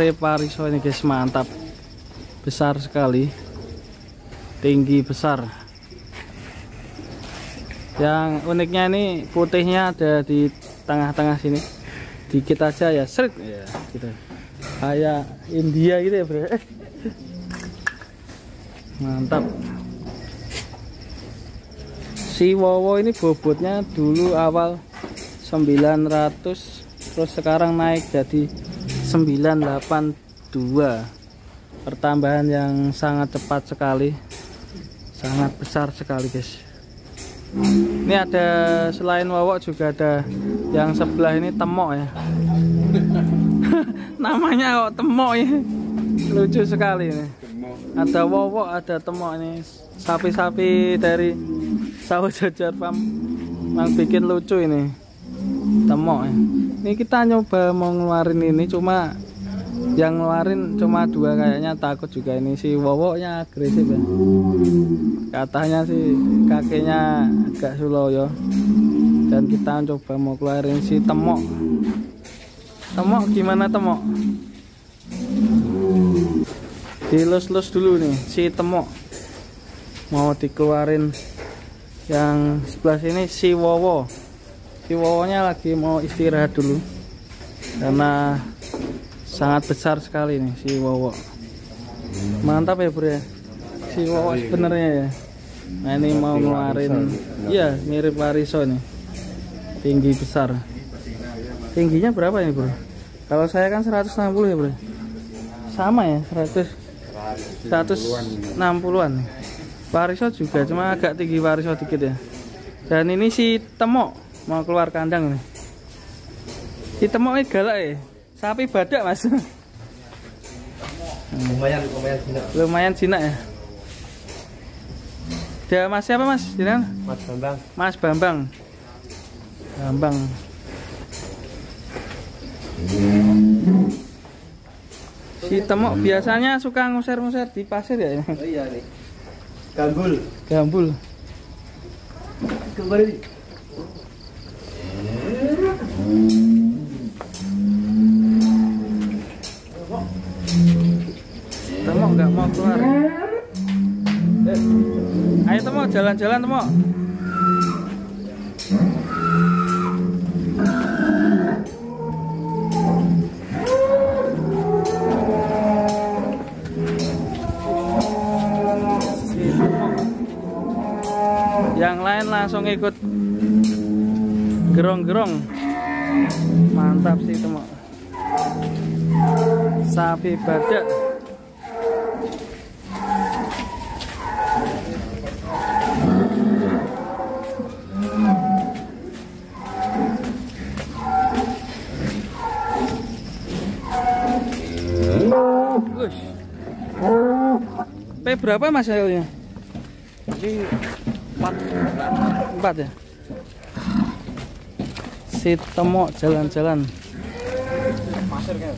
mirip Pariso ini guys, mantap. Besar sekali, tinggi besar. Yang uniknya ini putihnya ada di tengah-tengah sini. Dikit aja ya, seret ya gitu. Kayak India gitu ya, bro. Mantap. Si Wowo ini bobotnya dulu awal 900, terus sekarang naik jadi 982. Pertambahan yang sangat cepat sekali, sangat besar sekali guys. Ini ada selain Wowo juga ada yang sebelah ini temok ya. Namanya kok temok ya, lucu sekali ini. Ada Wowo, ada temok ini. Sapi-sapi dari Sawah Jajar Farm yang bikin lucu ini. Temok ya. Ini kita nyoba mau ngeluarin ini, cuma yang ngeluarin cuma 2 kayaknya, takut juga ini si Wowo-nya agresif ya. Katanya sih kakinya agak suloyo. Dan kita coba mau keluarin si temok. Temok gimana temok? Dilus-lus dulu nih si temok. Mau dikeluarin. Yang sebelah sini si Wowo. Si Wowo-nya lagi mau istirahat dulu karena sangat besar sekali nih si Wowo. Mantap ya bro ya, si Wowo sebenarnya ya. Nah ini mau ngeluarin, iya mirip Pariso nih, tinggi besar. Tingginya berapa nih bro? Kalau saya kan 160 ya bro. Sama ya, 160-an. Pariso juga, cuma agak tinggi Pariso dikit ya. Dan ini si temok mau keluar kandang nih. Si temok ini galak ya, sapi badak mas. Lumayan jinak ya. Dia mas siapa mas? Jinak? Mas Bambang. Mas Bambang. Bambang. Si temok biasanya suka ngusir-ngusir di pasir ya. Oh iya nih. Gambul. Gambul. Kembali. Temok nggak mau keluar. Ayo temok jalan-jalan temok. Yang lain langsung ikut gerong-gerong. Mantap sih temok. Sapi badak. Berapa mas hasilnya? Ini 4 ya. Si temok jalan-jalan. pasir kan.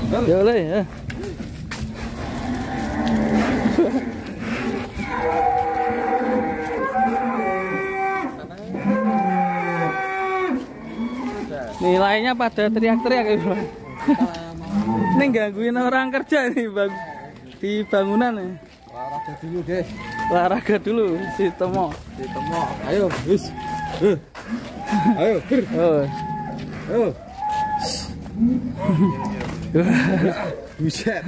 Ya boleh ya. Nilainya pada teriak-teriak gitu. Ini gangguin orang kerja nih bang, di bangunan ya. Olahraga dulu deh. Olahraga dulu si temok. Si temok. Ayo, wis. Ayo, ber. Oh. Ayo. Buset.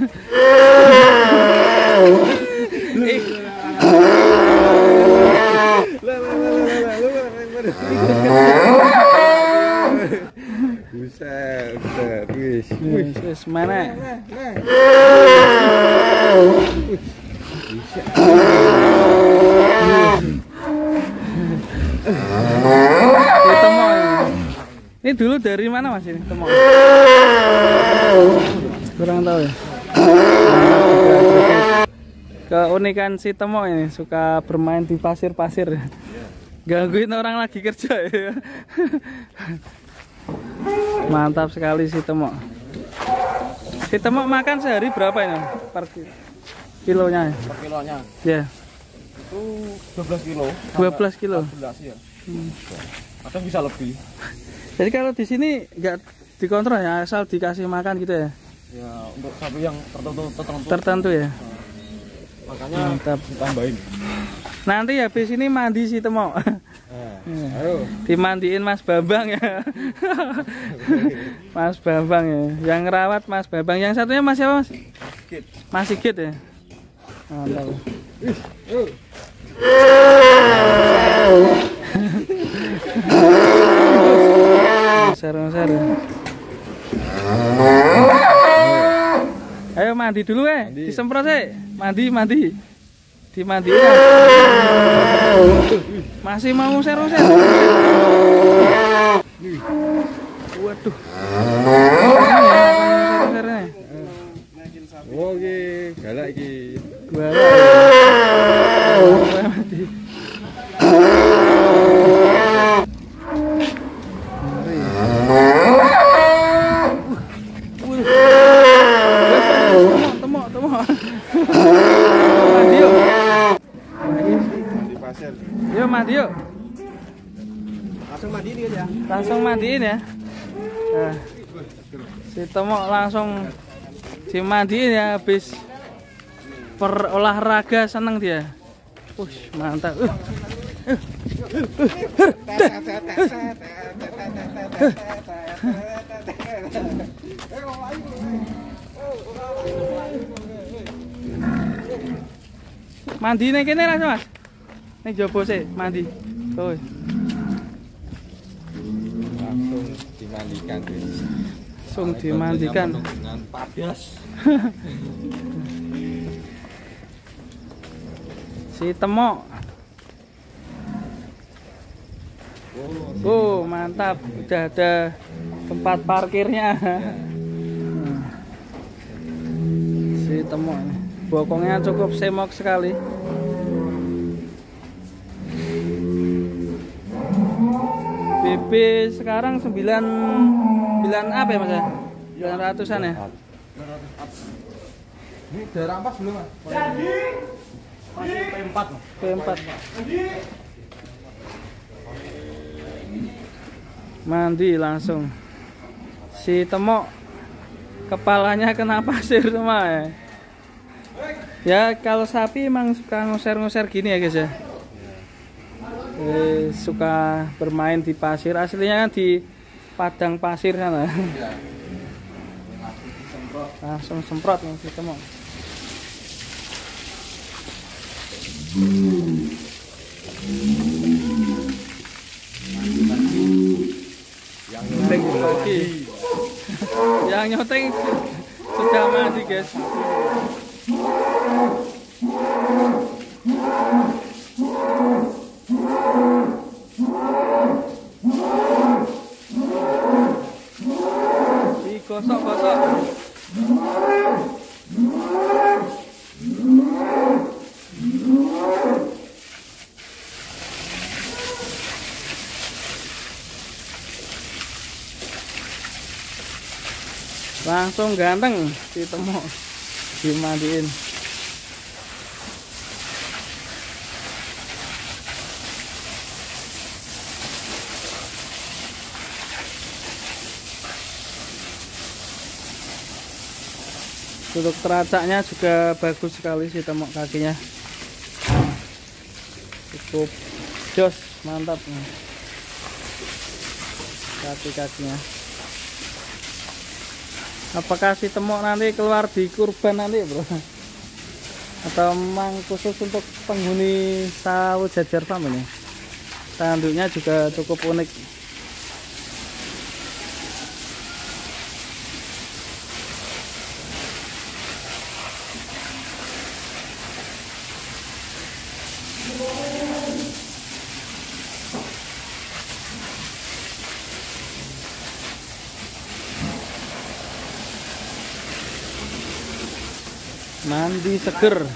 Buset, buset, wis. Wis mana? Ini dulu dari mana mas ini temok? Kurang tahu ya. Keunikan si temok ini suka bermain di pasir-pasir, gangguin orang lagi kerja ya. Mantap sekali si temok. Si temok makan sehari berapa ini per kilonya? Per kilonya. Ya. Itu 12 kilo. 12 kilo. 14 ya. Kadang bisa lebih. Jadi kalau di sini nggak dikontrol ya, asal dikasih makan gitu ya. Ya untuk sapi yang Tertentu ya. Makanya mantap. ditambahin. Nanti habis ini mandi si Temok. Ayo. Dimandiin Mas Bambang ya. Mas Bambang ya. Yang ngerawat Mas Bambang. Yang satunya Mas siapa Mas? Mas Sigit ya. Mantap. Ser. Ayo mandi dulu disemprot mandi. Dimandiin. Masih mau ser. Waduh. Ser-sernya. Oh iki, galak iki. Temok. Di pasir. Yuk mandi yuk. Langsung mandiin ya. Langsung mandiin ya. Nah, si Temok langsung dimandiin ya, habis berolahraga seneng dia. Mantap. Mandi ning kene langsung Mas. Ning jopo sih mandi. Tuh. Langsung dimandikan. Langsung dimandikan. Dengan padas. Si Temok. Oh, mantap. Udah ada tempat parkirnya. Si Temok. Bokongnya cukup semok sekali. BB sekarang 9 apa ya Mas? 900-an ya? Ini udah rampas belum Mas? Masih P4. Mandi langsung. Si Temok kepalanya kena pasir semua ya. Ya kalau sapi emang suka ngoser-ngoser gini ya guys ya. Suka bermain di pasir. Aslinya kan di padang pasir sana. Langsung semprot nih si Temok. Yang nyoteng lagi. Yang nyoteng sudah mandi guys. Digosok-gosok. Langsung ganteng si Temok dimandiin. Untuk teracaknya juga bagus sekali si Temok, kakinya cukup jos, mantap kaki-kakinya. Apakah si Temok nanti keluar di kurban nanti bro? Atau memang khusus untuk penghuni sawah Jajar Farm ini? Tanduknya juga cukup unik. Mandi seger.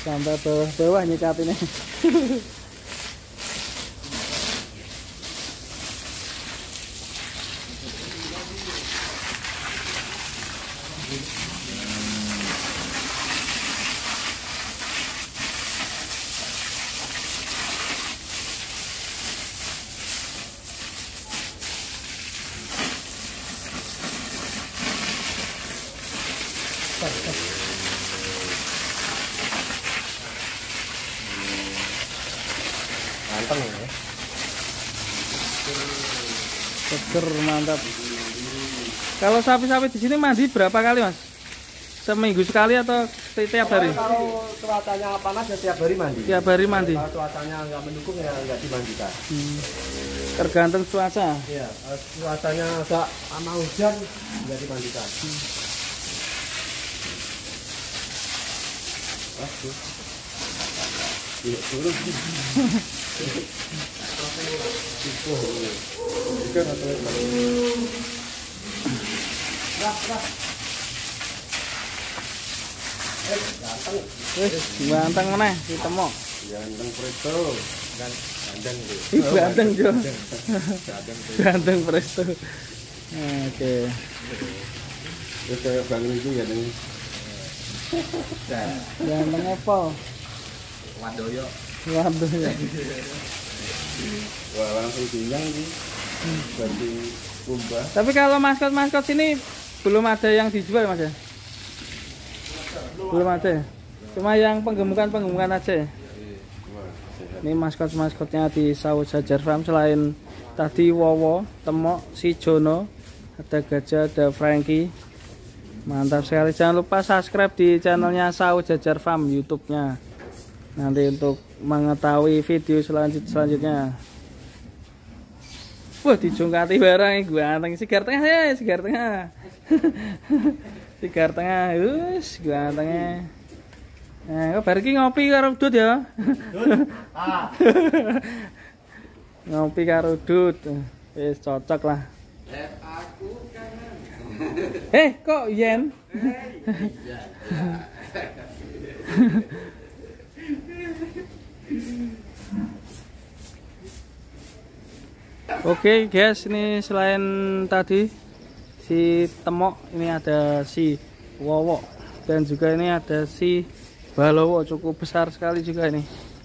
Sampai bawah nyikat ini. Ganteng ya. Seger, mantap. Kalau sapi-sapi di sini mandi berapa kali, Mas? Seminggu sekali atau tiap hari? Kalau cuacanya panas ya tiap hari mandi. Tiap hari mandi. Kalau cuacanya nggak mendukung ya nggak dimandikan. Tergantung cuaca. Iya, cuacanya agak sama hujan nggak dimandikan. Ganteng meneh ditemok. Ganteng presto. Ganteng. Ganteng Jo. Ganteng presto. Oke. Terus kayak Bang itu ganteng. Ganteng Apple. Wadoyo. Waduh ya. Wah, langsung ginjang sih. Ganti kumba. Tapi kalau maskot-maskot sini belum ada yang dijual, Mas ya? Belum ada. Cuma yang penggemukan aja. Ini maskot-maskotnya di Sawah Jajar Farm. Selain tadi Wowo, Temok, si Jono, ada Gajah, ada Frankie. Mantap sekali. Jangan lupa subscribe di channelnya Sawah Jajar Farm YouTube-nya. Nanti untuk mengetahui video selanjutnya. Wah, dijungkati barang gue anteng sigar tengah ya, sigar tengah. Sigar tengah, gue antengnya. Nah, kok bar iki ngopi karo Dut ya? Ngopi karo Dut. Wis cocok lah. Aku Kok yen? Oke guys, ini selain tadi si Temok, ini ada si Wowo dan juga ini ada si Balowo, cukup besar sekali juga ini.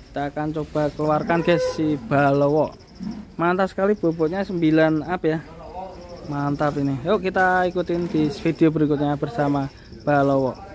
Kita akan coba keluarkan guys si Balowo. Mantap sekali, bobotnya 9 up ya. Mantap ini. Yuk kita ikutin di video berikutnya bersama Balowo.